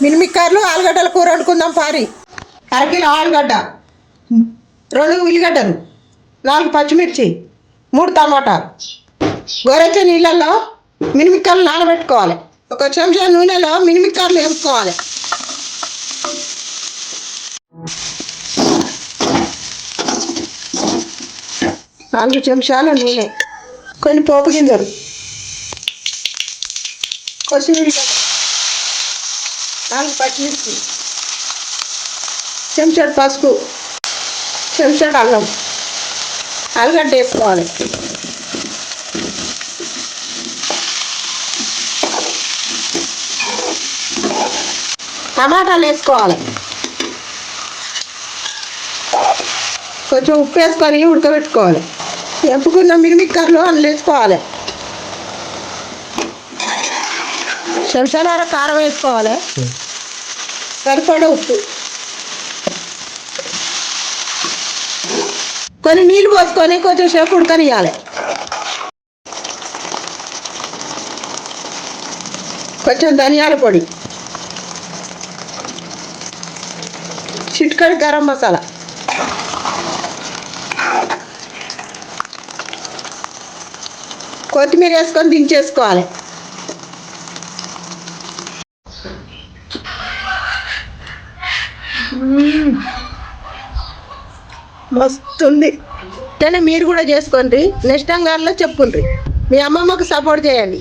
మినిమిక్కర్లు ఆలుగడ్డల కూర వండుకుందాం పారి. అరకిలో ఆలుగడ్డ, 2 ఉల్లిగడ్డలు, 4 పచ్చిమిర్చి, 3 టమాటాలు. గోరెచ్చ నీళ్ళల్లో మినిమిక్కర్లు నానబెట్టుకోవాలి. 1 చెంచా నూనెలో మినిమిక్కర్లు వేసుకోవాలి. నాలుగు చెంచాల నూనె, కొన్ని పోపు గింజలు, కొత్తిమీర, 4 పచ్చిమిర్చి, చెంచాడు పసుపు, చెంచాడు అల్లం, ఆలుగడ్డ వేసుకోవాలి. టమాటాలు వేసుకోవాలి. కొంచెం ఉప్పు వేసుకొని ఉడకబెట్టుకోవాలి. ఎంపుకున్న మినిమిక్కర్లు అందులో వేసుకోవాలి. చెంచాన్నర కారం వేసుకోవాలి. సరిపడా ఉప్పు, కొన్ని నీళ్ళు పోసుకొని కొంచెం సేపు ఉడకనియాలి. కొంచెం ధనియాల పొడి, చిటికెడు గరం మసాలా, కొత్తిమీర వేసుకొని దించేసుకోవాలి. మస్తుంది. మీరు కూడా చేసుకోండి. నెక్స్ట్ టైం గారిలో చెప్పుండ్రి. మీ అమ్మమ్మకు సపోర్ట్ చేయండి.